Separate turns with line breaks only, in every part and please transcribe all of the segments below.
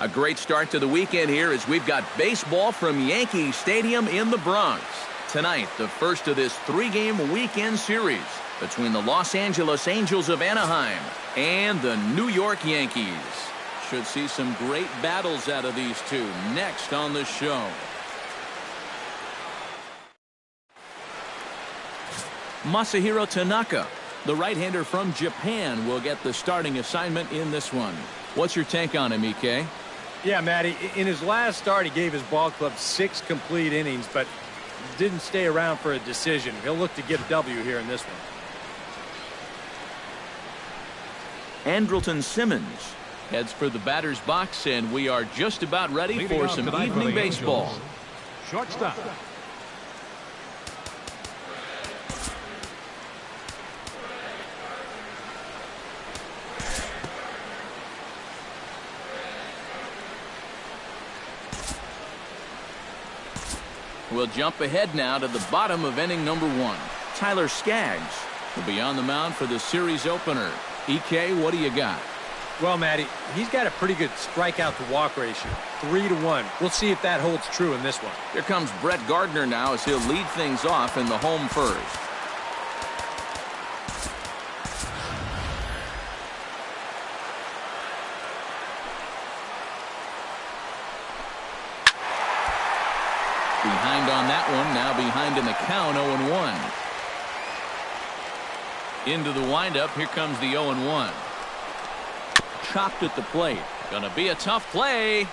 A great start to the weekend here as we've got baseball from Yankee Stadium in the Bronx. Tonight, the first of this 3-game weekend series between the Los Angeles Angels of Anaheim and the New York Yankees. Should see some great battles out of these two next on the show. Masahiro Tanaka, the right-hander from Japan, will get the starting assignment in this one. What's your take on him, EK?
Yeah, Matty, in his last start, he gave his ball club 6 complete innings, but didn't stay around for a decision. He'll look to get a W here in this one.
Andrelton Simmons heads for the batter's box, and we are just about ready for some evening baseball.
Shortstop.
We'll jump ahead now to the bottom of inning number 1. Tyler Skaggs will be on the mound for the series opener. EK, what do you got?
Well, Matty, he's got a pretty good strikeout to walk ratio, 3-to-1. We'll see if that holds true in this one.
Here comes Brett Gardner now as he'll lead things off in the home first. Behind on that one, now behind in the count, 0-1. Into the windup, here comes the 0-1. Chopped at the plate. Gonna be a tough play.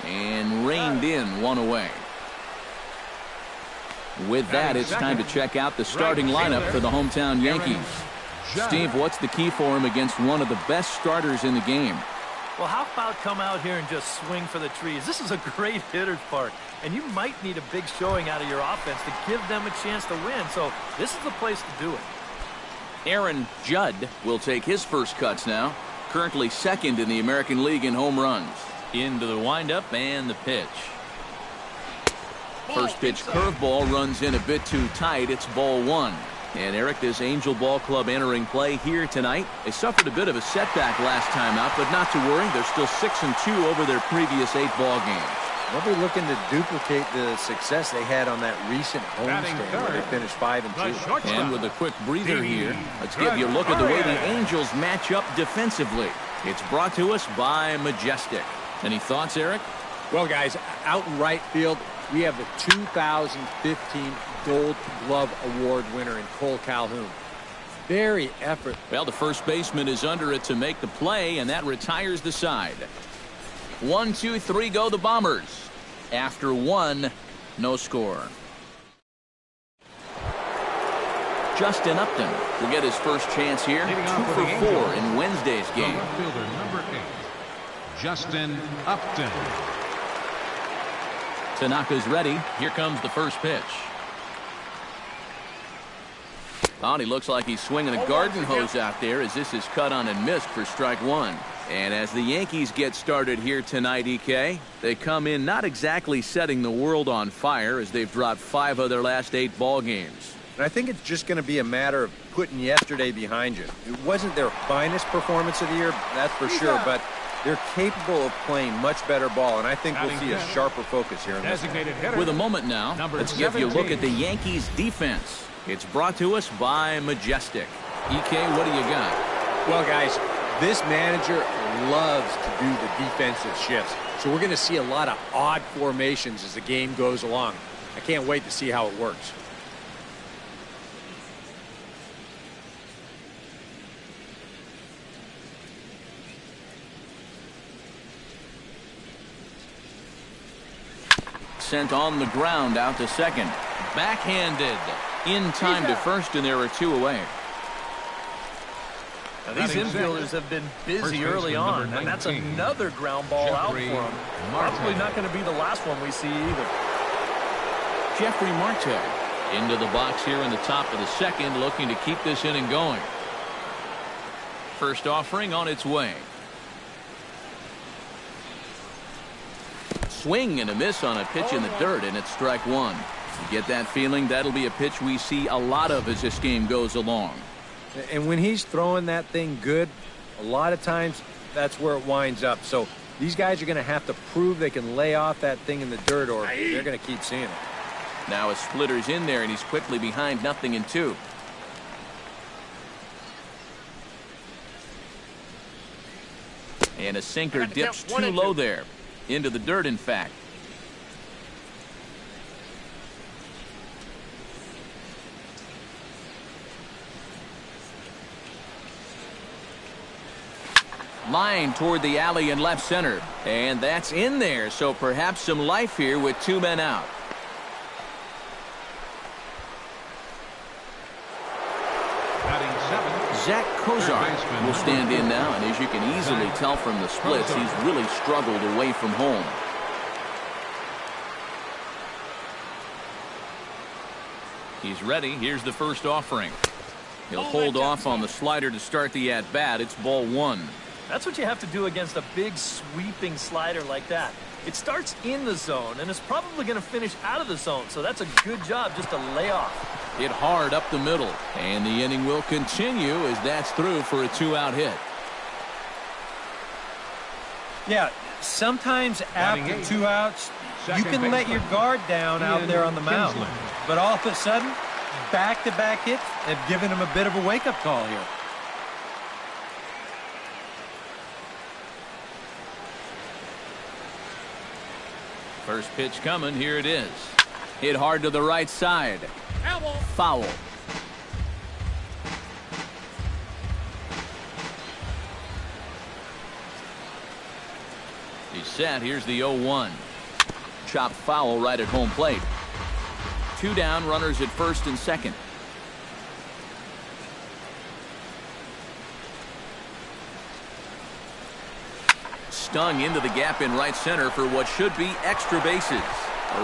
And reined in, 1 away. With that, it's time to check out the starting lineup for the hometown Yankees. Steve, what's the key for him against one of the best starters in the game?
Well, how about come out here and just swing for the trees? This is a great hitter's park, and you might need a big showing out of your offense to give them a chance to win. So this is the place to do it.
Aaron Judd will take his first cuts now. Currently second in the American League in home runs. Into the windup and the pitch. First pitch curveball runs in a bit too tight. It's ball 1. And Eric, this Angel Ball Club entering play here tonight. They suffered a bit of a setback last time out, but not to worry. They're still 6-2 over their previous 8 ball games.
They'll be looking to duplicate the success they had on that recent homestand where they finished 5-2.
And with a quick breather here, let's give you a look at the way the Angels match up defensively. It's brought to us by Majestic. Any thoughts, Eric?
Well, guys, out in right field, we have the 2015 Gold Glove Award winner in Cole Calhoun. Very effortless.
Well, the first baseman is under it to make the play, and that retires the side. 1, 2, 3 go the Bombers. After 1, no score. Justin Upton will get his first chance here. 2 for 4 in Wednesday's game.
Fielder number 8, Justin Upton.
Tanaka's ready. Here comes the first pitch. Oh, and he looks like he's swinging a garden hose out there as this is cut on and missed for strike 1. And as the Yankees get started here tonight, EK, they come in not exactly setting the world on fire as they've dropped 5 of their last 8 ball games.
And I think it's just going to be a matter of putting yesterday behind you. It wasn't their finest performance of the year, that's for sure, but they're capable of playing much better ball, and I think we'll see a sharper focus here in this one.
With a moment now, let's give you a look at the Yankees' defense. It's brought to us by Majestic. EK, what do you got?
Well, guys, this manager loves to do the defensive shifts, so we're going to see a lot of odd formations as the game goes along. I can't wait to see how it works.
Sent on the ground out to second. Backhanded. In time to first, and there are 2 away.
Now, these infielders have been busy early on, and that's another ground ball out for them. Probably not going to be the last one we see either.
Jeffrey Marte into the box here in the top of the second, looking to keep this inning going. First offering on its way. Swing and a miss on a pitch in the dirt, and it's strike 1. You get that feeling that'll be a pitch we see a lot of as this game goes along.
And when he's throwing that thing good, a lot of times that's where it winds up. So These guys are going to have to prove they can lay off that thing in the dirt, or they're going to keep seeing it.
Now a splitter's in there, and he's quickly behind 0-2. And a sinker dips too low there. Into the dirt, in fact. Line toward the alley in left center. And that's in there, so perhaps some life here with 2 men out. Zach Kozar will stand in now, and as you can easily tell from the splits, he's really struggled away from home. He's ready. Here's the first offering. He'll hold off on the slider to start the at-bat. It's ball 1.
That's what you have to do against a big sweeping slider like that. It starts in the zone, and it's probably going to finish out of the zone, so that's a good job just to lay off.
Hit hard up the middle, and the inning will continue as that's through for a 2-out hit.
Yeah, sometimes after 2 outs, you can let your guard down out there on the mound. But all of a sudden, back-to-back hits have given him a bit of a wake-up call here.
First pitch coming. Here it is. Hit hard to the right side. Foul. He's set. Here's the 0-1. Chopped foul right at home plate. 2 down, runners at first and second. Stung into the gap in right center for what should be extra bases.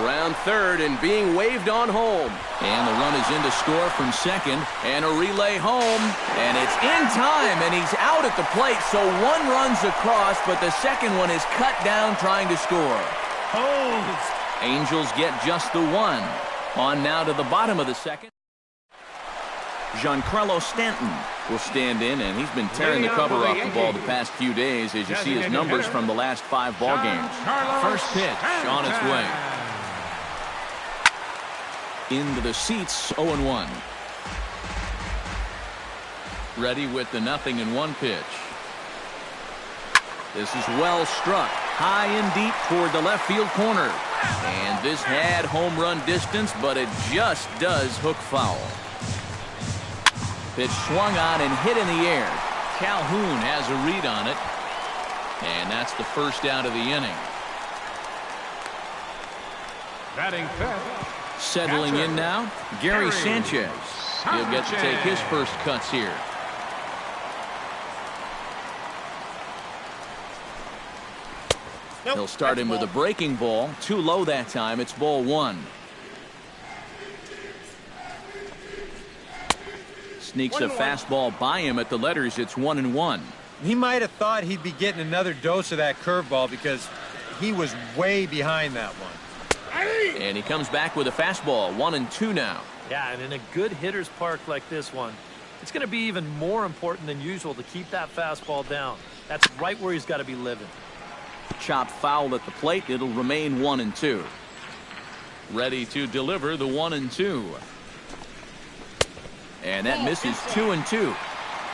Around third and being waved on home. And the run is in to score from second. And a relay home. And it's in time, and he's out at the plate. So 1 run's across, but the second one is cut down trying to score. Angels get just the 1. On now to the bottom of the second. Giancarlo Stanton will stand in, and he's been tearing the cover off the ball the past few days as you see his numbers from the last 5 ball games. First pitch on its way. Into the seats, 0-1. Ready with the 0-1 pitch. This is well struck. High and deep toward the left field corner. And this had home run distance, but it just does hook foul. Pitch swung on and hit in the air. Calhoun has a read on it. And that's the first out of the inning.
Batting fifth.
Settling in now, Gary Sanchez. He'll get to take his first cuts here. He'll start him with a breaking ball. Too low that time. It's ball 1. Sneaks a fastball by him at the letters. It's 1-1.
He might have thought he'd be getting another dose of that curveball because he was way behind that one.
And he comes back with a fastball. 1-2 now.
Yeah, and in a good hitter's park like this one, it's going to be even more important than usual to keep that fastball down. That's right where he's got to be living.
Chopped foul at the plate. It'll remain 1-2. Ready to deliver the 1-2. And that misses 2-2.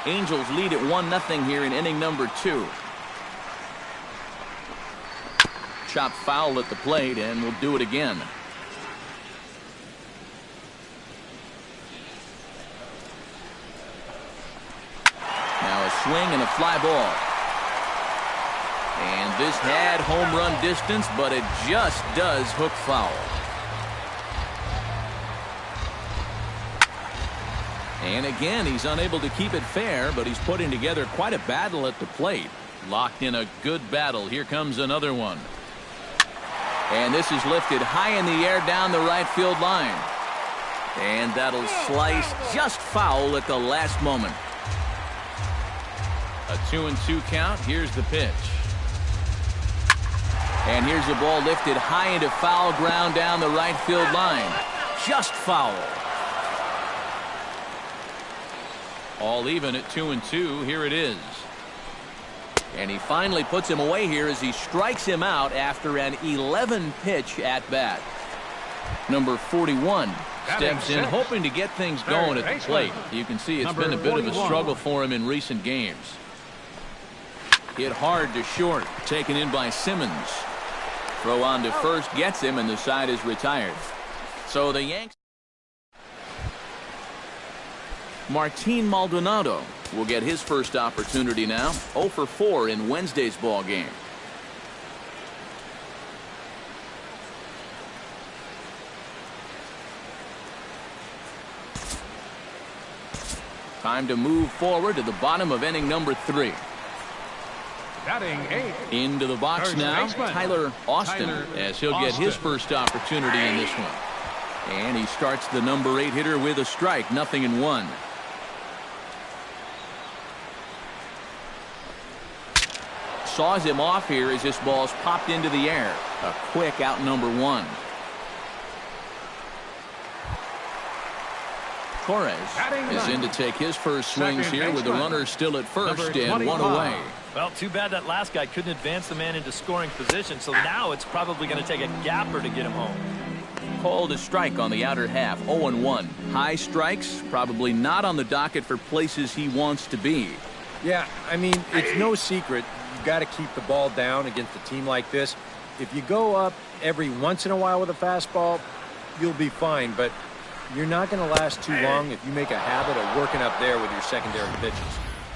Angels lead at 1-0 here in inning number 2. Chopped foul at the plate, and we'll do it again. Now a swing and a fly ball. And this had home run distance, but it just does hook foul. And again, he's unable to keep it fair, but he's putting together quite a battle at the plate. Locked in a good battle. Here comes another one. And this is lifted high in the air down the right field line. And that'll slice just foul at the last moment. A 2-2 count. Here's the pitch. And here's the ball lifted high into foul ground down the right field line. Just foul. All even at 2-2. Here it is. And he finally puts him away here as he strikes him out after an 11-pitch at bat. Number 41 steps in hoping to get things going at the plate. You can see it's been a bit of a struggle for him in recent games. Hit hard to short, taken in by Simmons. Throw on to first gets him, and the side is retired. So the Yanks. Martin Maldonado will get his first opportunity now. 0 for 4 in Wednesday's ball game. Time to move forward to the bottom of inning number 3.
Batting 8.
Into the box
First
now,
baseman.
Tyler Austin, as he'll get his first opportunity in this one. And he starts the number 8 hitter with a strike, 0-1. Saws him off here as this ball's popped into the air. A quick out, number 1. Torres is in to take his first swings here with the runner still at first and 1 away.
Well, too bad that last guy couldn't advance the man into scoring position, so now it's probably going to take a gapper to get him home.
Called a strike on the outer half, 0-1. High strikes, probably not on the docket for places he wants to be.
Yeah, I mean, it's no secret. You've got to keep the ball down against a team like this. If you go up every once in a while with a fastball, you'll be fine, but you're not going to last too long if you make a habit of working up there with your secondary pitches.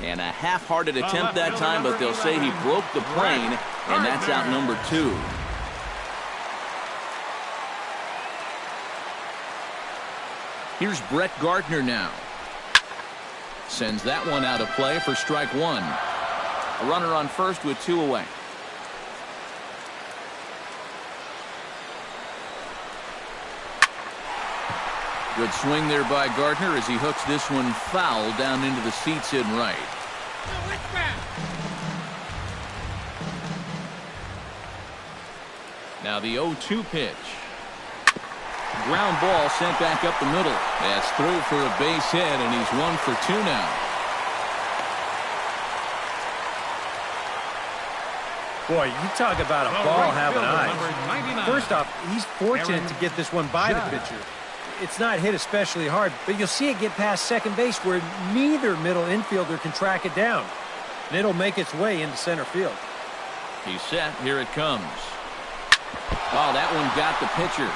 And a half-hearted attempt that time, but they'll say he broke the plane, and that's out number 2. Here's Brett Gardner now. Sends that one out of play for strike 1. A runner on first with 2 away. Good swing there by Gardner as he hooks this one foul down into the seats in right. Now the 0-2 pitch. Ground ball sent back up the middle. That's through for a base hit, and he's 1 for 2 now.
Boy, you talk about a ball having eyes. First off, he's fortunate to get this one by the pitcher. It's not hit especially hard, but you'll see it get past second base where neither middle infielder can track it down. And it'll make its way into center field.
He's set. Here it comes. Oh, that one got the pitcher.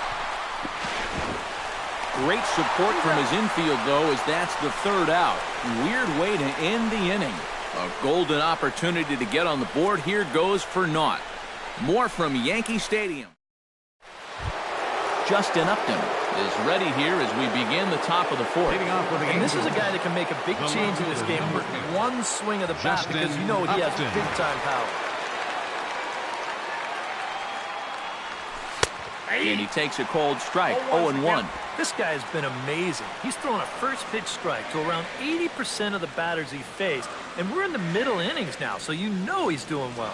Great support from his infield, though, as that's the 3rd out. Weird way to end the inning. A golden opportunity to get on the board. Here goes for naught. More from Yankee Stadium. Justin Upton is ready here as we begin the top of the 4th.
And this is a guy that can make a big change in this game with one swing of the bat, because you know he has big-time power.
And he takes a cold strike, 0-1.
This guy has been amazing. He's thrown a first-pitch strike to around 80% of the batters he faced, and we're in the middle innings now, so you know he's doing well.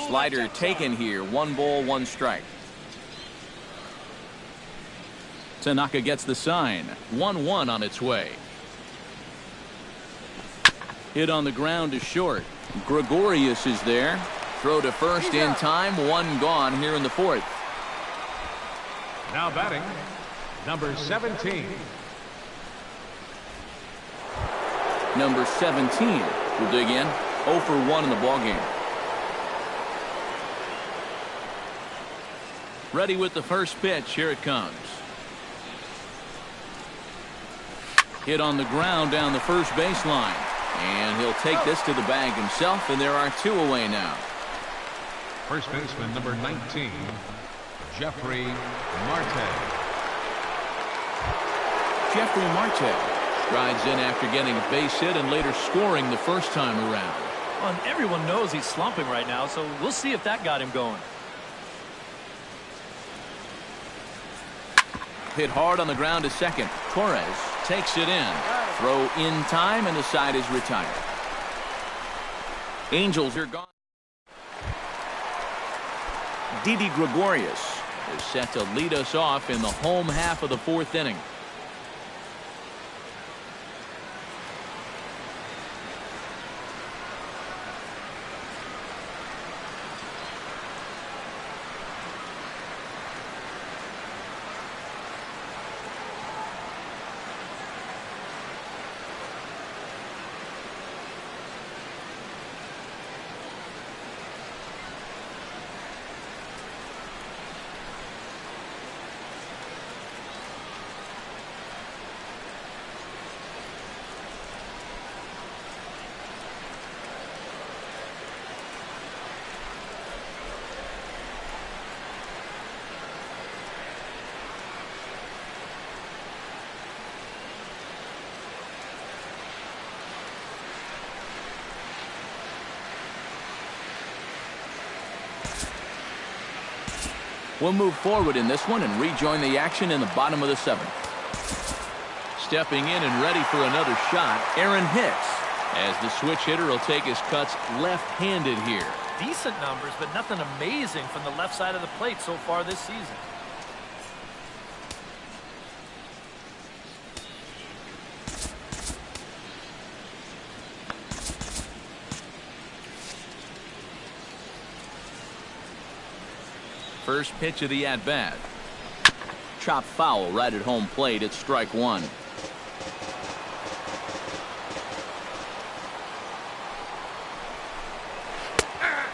Slider taken here. 1 ball, 1 strike. Tanaka gets the sign. 1-1 on its way. Hit on the ground to short. Gregorius is there. Throw to first in time. 1 gone here in the 4th.
Now batting, number 17.
Number 17 will dig in. 0 for 1 in the ballgame. Ready with the first pitch. Here it comes. Hit on the ground down the first baseline. And he'll take this to the bag himself, and there are 2 away now.
First baseman, number 19, Jeffrey Marte.
Jeffrey Marte strides in after getting a base hit and later scoring the first time around.
Well, and everyone knows he's slumping right now, so we'll see if that got him going.
Hit hard on the ground to second. Torres takes it in. Throw in time, and the side is retired. Angels are gone. Didi Gregorius is set to lead us off in the home half of the 4th inning. We'll move forward in this one and rejoin the action in the bottom of the 7th. Stepping in and ready for another shot, Aaron Hicks, as the switch hitter will take his cuts left-handed here.
Decent numbers, but nothing amazing from the left side of the plate so far this season.
First pitch of the at-bat. Chop foul right at home plate. It's strike 1.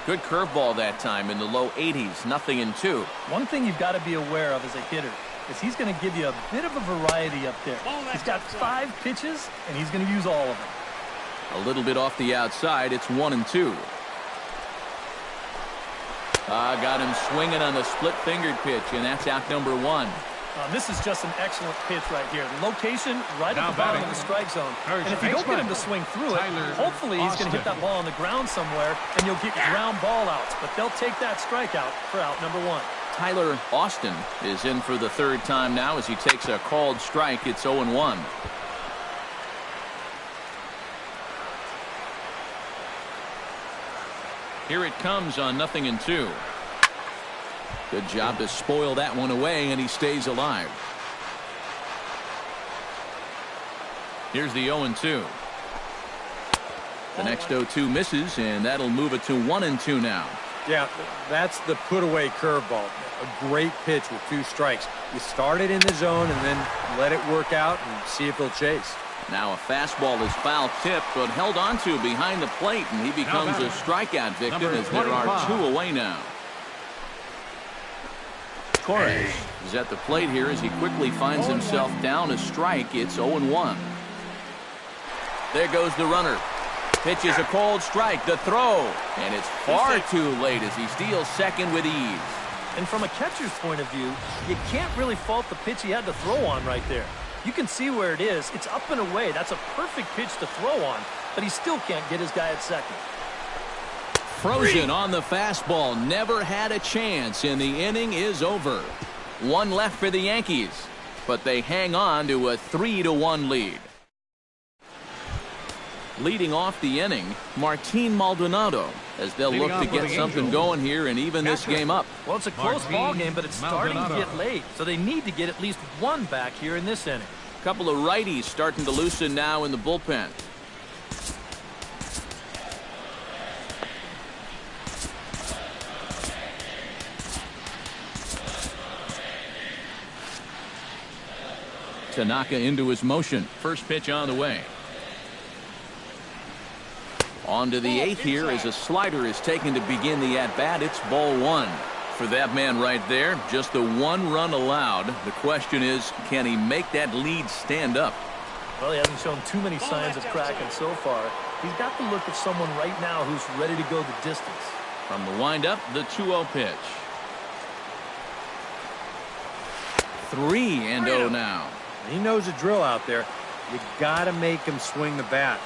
Good curveball that time in the low 80s. 0-2.
One thing you've got to be aware of as a hitter is he's going to give you a bit of a variety up there. He's got 5 pitches, and he's going to use all of them.
A little bit off the outside. It's 1-2. Got him swinging on the split-fingered pitch, and that's out number 1.
This is just an excellent pitch right here. The location right at the bottom of the strike zone. And if you don't get him to swing through it, hopefully he's going to hit that ball on the ground somewhere, and you'll get ground ball outs. But they'll take that strikeout for out number 1.
Tyler Austin is in for the 3rd time now as he takes a called strike. It's 0-1. Here it comes on 0-2. Good job to spoil that one away, and he stays alive. Here's the 0-2. The next 0-2 misses, and that'll move it to 1-2 now.
Yeah, that's the put-away curveball. A great pitch with 2 strikes. You start it in the zone and then let it work out and see if he'll chase.
Now a fastball is foul tipped, but held onto behind the plate, and he becomes a strikeout victim as there are 2 away now. Torres is at the plate here as he quickly finds himself down a strike. It's 0-1. There goes the runner. Pitches a cold strike. The throw. And it's far too late as he steals second with ease.
And from a catcher's point of view, you can't really fault the pitch he had to throw on right there. You can see where it is. It's up and away. That's a perfect pitch to throw on, but he still can't get his guy at second.
Frozen on the fastball. Never had a chance, and the inning is over. 1 left for the Yankees, but they hang on to a 3-1 lead. Leading off the inning, Martin Maldonado, as they'll look to get something going here and even this game up.
Well, it's a close ball game, but it's starting to get late, so they need to get at least 1 back here in this inning.
A couple of righties starting to loosen now in the bullpen. Tanaka into his motion. First pitch on the way. On to the 8th here as a slider is taken to begin the at-bat. It's ball 1. For that man right there, just the 1 run allowed. The question is, can he make that lead stand up?
Well, he hasn't shown too many signs of cracking so far. He's got the look of someone right now who's ready to go the distance.
From the windup, the 2-0 pitch. 3-0 now.
He knows the drill out there. You got to make him swing the bat.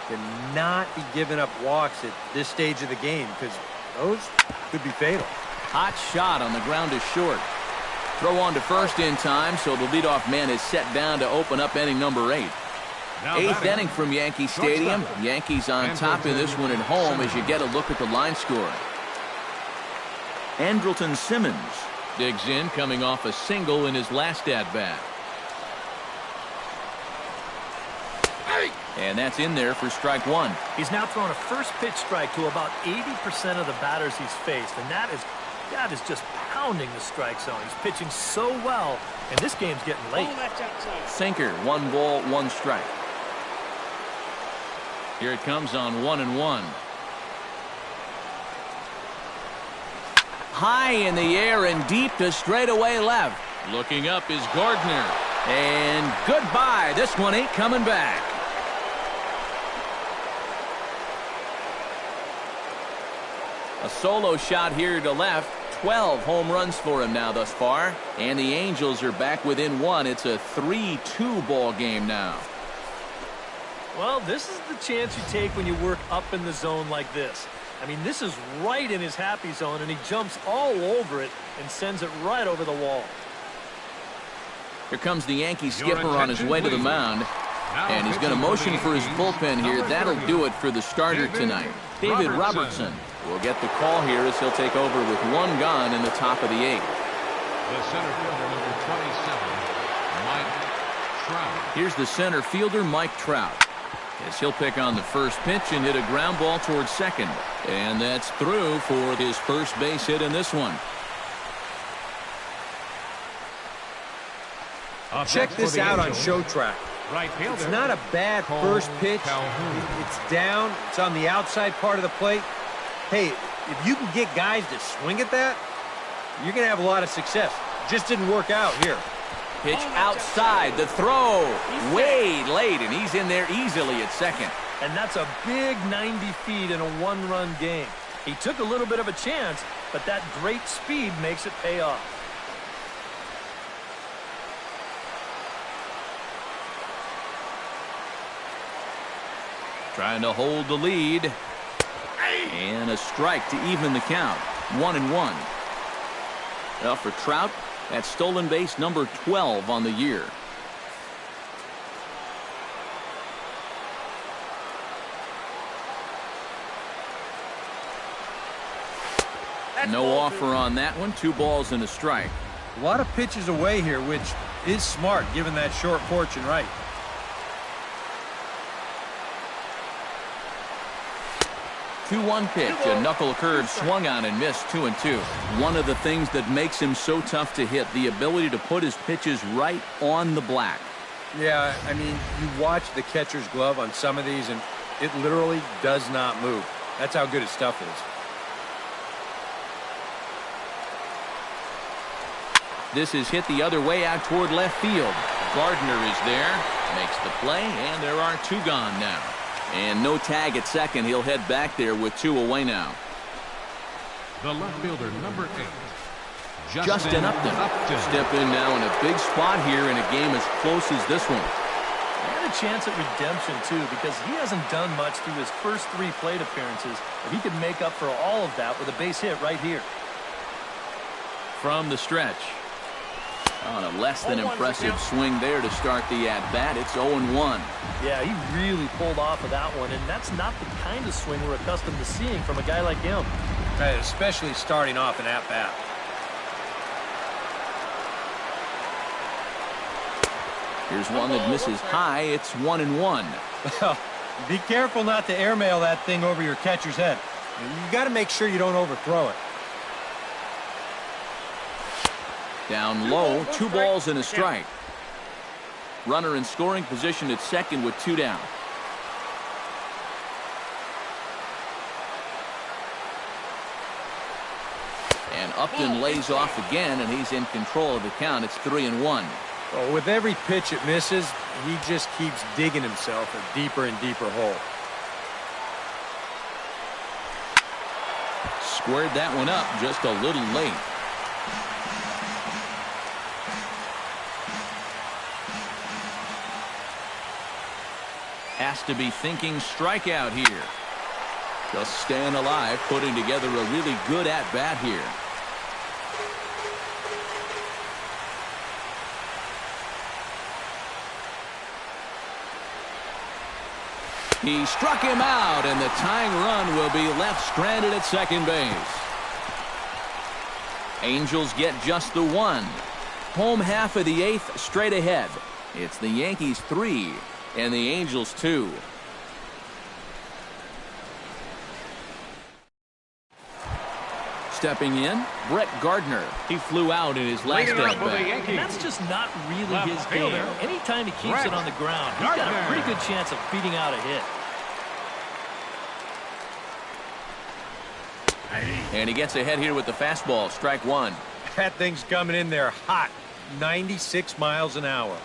Cannot be giving up walks at this stage of the game because those could be fatal.
Hot shot on the ground is short. Throw on to first in time, so the leadoff man is set down to open up inning number 8. 8th inning from Yankee Stadium. Yankees on top in this one at home as you get a look at the line score. Andrelton Simmons digs in, coming off a single in his last at-bat. And that's in there for strike 1.
He's now thrown a first pitch strike to about 80% of the batters he's faced, and that is just pounding the strike zone. He's pitching so well, and this game's getting late.
Sinker, 1 ball, 1 strike. Here it comes on 1-1. High in the air and deep to straightaway left. Looking up is Gardner. And goodbye. This one ain't coming back. A solo shot here to left. 12 home runs for him now thus far. And the Angels are back within 1. It's a 3-2 ball game now.
Well, this is the chance you take when you work up in the zone like this. I mean, this is right in his happy zone, and he jumps all over it and sends it right over the wall.
Here comes the Yankee skipper on his way to the mound. And he's going to motion for his bullpen here. That'll do it for the starter tonight. David Robertson will get the call here as he'll take over with one gone in the top of the eighth.
The center fielder, number 27, Mike Trout.
Here's the center fielder, Mike Trout, as he'll pick on the first pitch and hit a ground ball towards second. And that's through for his first base hit in this one.
Check this out on Show Track. It's not a bad first pitch. It's down. It's on the outside part of the plate. Hey, if you can get guys to swing at that, you're going to have a lot of success. Just didn't work out here.
Pitch outside. The throw way late, and he's in there easily at second.
And that's a big 90 feet in a one-run game. He took a little bit of a chance, but that great speed makes it pay off.
Trying to hold the lead. And a strike to even the count. 1-1. Well, for Trout, that's stolen base number 12 on the year. No offer on that one. 2 balls and a strike.
A lot of pitches away here, which is smart given that short porch and right.
2-1 pitch, a knuckle curve swung on and missed. 2-2. One of the things that makes him so tough to hit, the ability to put his pitches right on the black.
Yeah, I mean, you watch the catcher's glove on some of these, and it literally does not move. That's how good his stuff is.
This is hit the other way out toward left field. Gardner is there, makes the play, and there are 2 gone now. And no tag at second. He'll head back there with 2 away now.
The left fielder, number 8,
Justin Upton. Step in now in a big spot here in a game as close as this one.
He had a chance at redemption, too, because he hasn't done much through his first 3 plate appearances. But he could make up for all of that with a base hit right here.
From the stretch. On a less than impressive swing there to start the at-bat. It's 0-1.
Yeah, he really pulled off of that one, and that's not the kind of swing we're accustomed to seeing from a guy like him.
Especially starting off an at-bat.
Here's one that misses high. It's 1-1.
Be careful not to airmail that thing over your catcher's head. You got to make sure you don't overthrow it.
Down low, 2 balls and a strike. Runner in scoring position at second with 2 down. And Upton lays off again, and he's in control of the count. It's 3-1.
Well, with every pitch it misses, he just keeps digging himself a deeper and deeper hole.
Squared that one up just a little late. Has to be thinking strikeout here. Just staying alive, putting together a really good at-bat here. He struck him out, and the tying run will be left stranded at second base. Angels get just the 1. Home half of the 8th straight ahead. It's the Yankees 3 and the Angels 2. Stepping in, Brett Gardner. He flew out in his last at-bat.
And that's just not really his game. Anytime he keeps it on the ground, he's got a pretty good chance of beating out a hit.
And he gets ahead here with the fastball, strike 1.
That thing's coming in there hot, 96 miles an hour.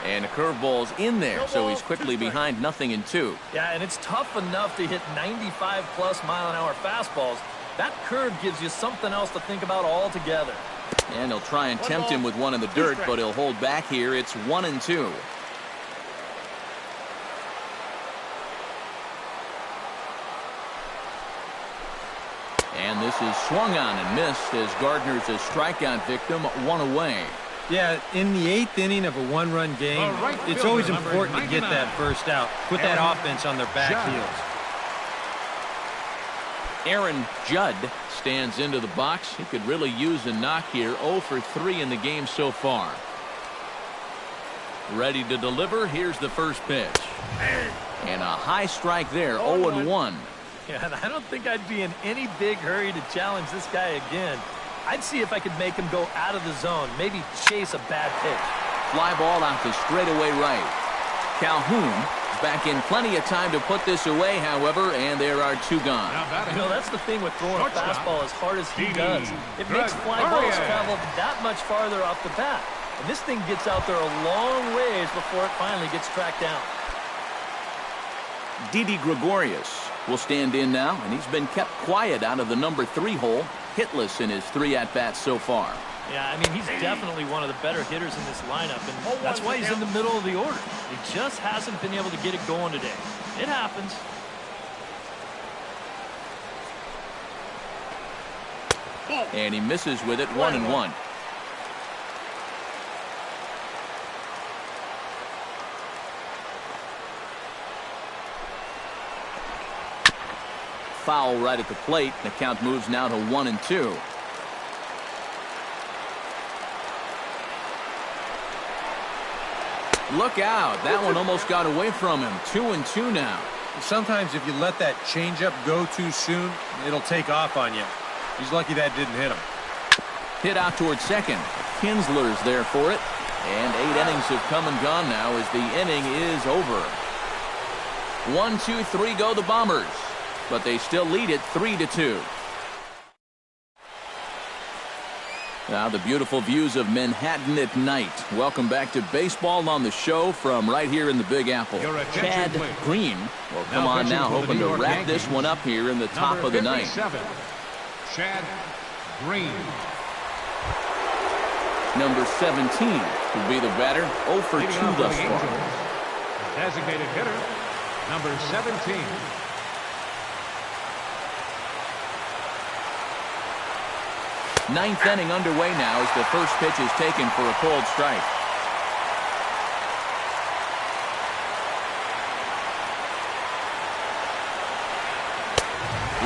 And a curveball's in there, so he's quickly behind 0-2.
Yeah, and it's tough enough to hit 95-plus mile-an-hour fastballs. That curve gives you something else to think about altogether.
And he'll try and tempt him with one in the dirt, but he'll hold back here. It's 1-2. And this is swung on and missed as Gardner's a strikeout victim, one away.
Yeah, in the 8th inning of a one-run game, it's always important to get that first out. Put that offense on their back heels.
Aaron Judd stands into the box. He could really use a knock here. 0 for 3 in the game so far. Ready to deliver. Here's the first pitch. And a high strike there. 0-1.
Yeah, and I don't think I'd be in any big hurry to challenge this guy again. I'd see if I could make him go out of the zone, maybe chase a bad pitch.
Fly ball out to straightaway right. Calhoun is back in plenty of time to put this away, however, and there are 2 gone.
You know, that's the thing with throwing a fastball as hard as he does. It makes fly balls travel that much farther off the bat. And this thing gets out there a long ways before it finally gets tracked down.
Didi Gregorius will stand in now, and he's been kept quiet out of the number 3 hole, hitless in his 3 at-bats so far.
Yeah, I mean, he's definitely one of the better hitters in this lineup, and that's why he's in the middle of the order. He just hasn't been able to get it going today. It happens.
And he misses with it, 1-1. Foul right at the plate. The count moves now to 1-2. Look out. That one almost got away from him. 2-2 now.
Sometimes if you let that changeup go too soon, it'll take off on you. He's lucky that didn't hit him.
Hit out towards second. Kinsler's there for it. And 8 innings have come and gone now as the inning is over. 1, 2, 3 go the Bombers. But they still lead it 3-2. Now the beautiful views of Manhattan at night. Welcome back to baseball on the show from right here in the Big Apple. Chad Green will come on now, hoping to wrap this one up here in the top of the ninth.
Chad Green.
Number 17 will be the batter. 0 for 2 thus far.
Designated hitter, number 17.
Ninth inning underway now as the first pitch is taken for a cold strike.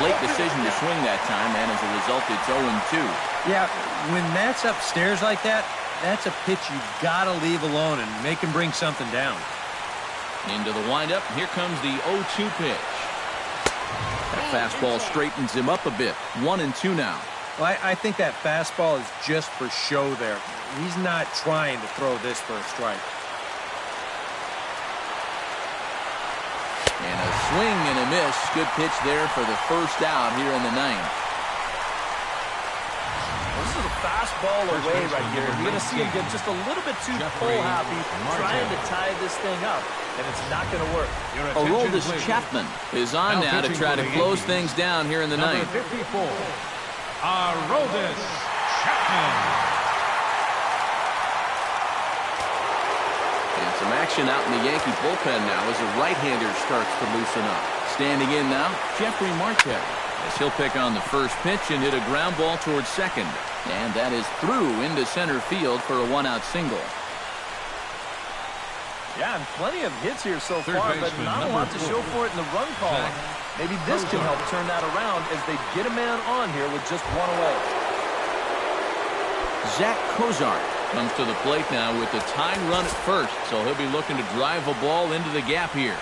Late decision to swing that time, and as a result, it's 0-2.
Yeah, when that's upstairs like that, that's a pitch you gotta leave alone and make him bring something down.
Into the windup, here comes the 0-2 pitch. That fastball straightens him up a bit. 1-2 now.
Well, I think that fastball is just for show there. He's not trying to throw this for a strike.
And a swing and a miss. Good pitch there for the first out here in the ninth.
This is a fastball away right here. You're going to see him get just a little bit too pull-happy, trying to tie this thing up, and it's not going to work.
Aroldis Chapman is on now to try to close things down here in the ninth.
54. Aroldis Chapman.
And some action out in the Yankee bullpen now as a right-hander starts to loosen up. Standing in now, Jeffrey Marquez, as he'll pick on the first pitch and hit a ground ball towards second. And that is through into center field for a one-out single.
Yeah, and plenty of hits here so far, but not a lot to show for it in the run column. Maybe this can help turn that around as they get a man on here with just one away.
Zach Kozar comes to the plate now with the tying run at first, so he'll be looking to drive a ball into the gap here.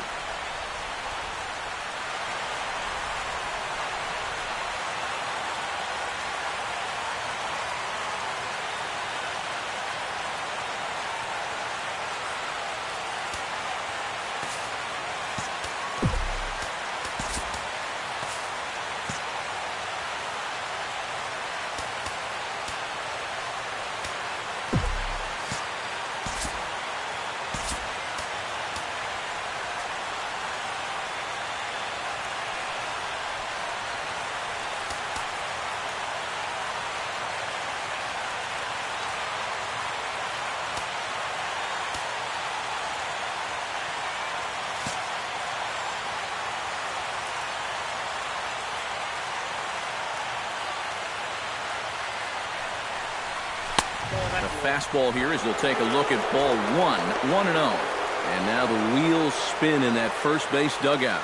fastball here as they'll take a look at ball 1-0. And now the wheels spin in that first base dugout.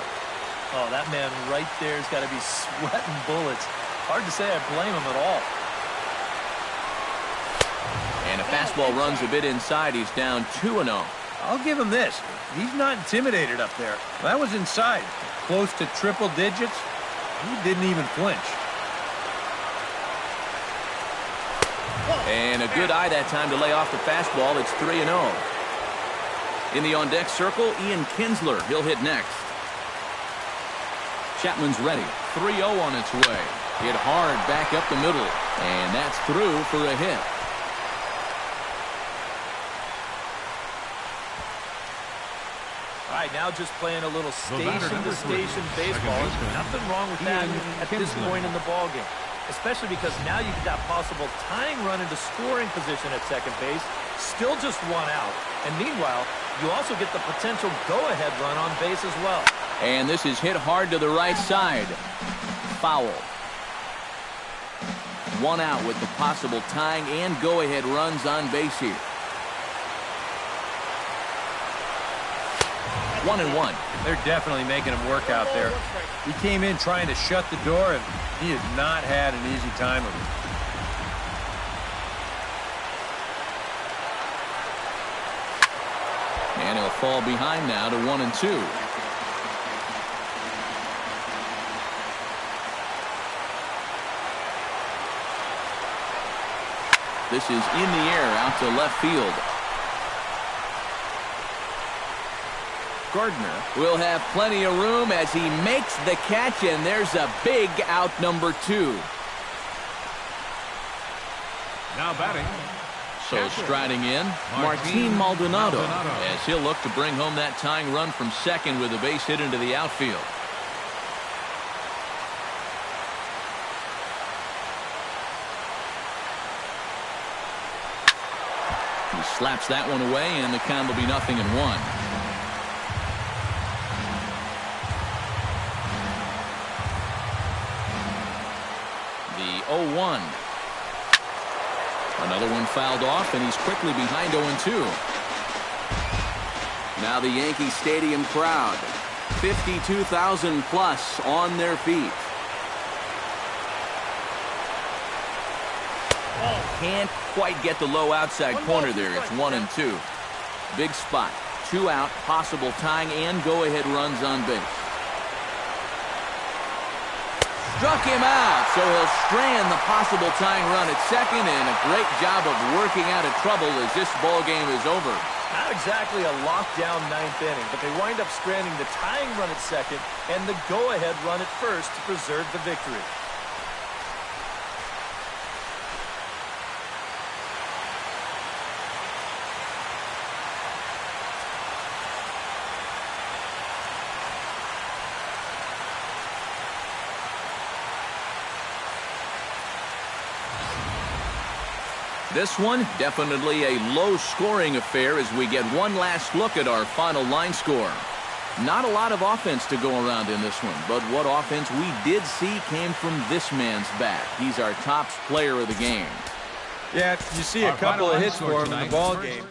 Oh, that man right there has got to be sweating bullets. Hard to say I blame him at all.
And a fastball runs a bit inside. He's down 2-0.
I'll give him this. He's not intimidated up there. That was inside. Close to triple digits. He didn't even flinch.
And a good eye that time to lay off the fastball. It's 3-0. In the on-deck circle, Ian Kinsler. He'll hit next. Chapman's ready. 3-0 on its way. Hit hard back up the middle. And that's through for a hit.
All right, now just playing a little station-to-station baseball. Nothing wrong with that at this point in the ballgame, especially because now you've got possible tying run into scoring position at second base, still just 1 out. And meanwhile, you also get the potential go-ahead run on base as well.
And this is hit hard to the right side. Foul. 1 out with the possible tying and go-ahead runs on base here. 1-1.
They're definitely making him work out there. He came in trying to shut the door, and he has not had an easy time of it.
And he'll fall behind now to 1-2. This is in the air out to left field. Gardner will have plenty of room as he makes the catch, and there's a big out number 2.
Now batting.
So striding in, Martin Maldonado, as he'll look to bring home that tying run from second with a base hit into the outfield. He slaps that one away, and the count will be 0-1. The 0-1. Another one fouled off, and he's quickly behind 0-2. Now the Yankee Stadium crowd, 52,000 plus on their feet. Can't quite get the low outside corner there. It's 1-2. Big spot. 2 out, possible tying and go-ahead runs on base. Struck him out, so he'll strand the possible tying run at second, and a great job of working out of trouble as this ball game is over.
Not exactly a lockdown 9th inning, but they wind up stranding the tying run at second and the go-ahead run at first to preserve the victory.
This one, definitely a low-scoring affair as we get one last look at our final line score. Not a lot of offense to go around in this one, but what offense we did see came from this man's bat. He's our top player of the game.
Yeah, you see a couple of hits for him in the ball game.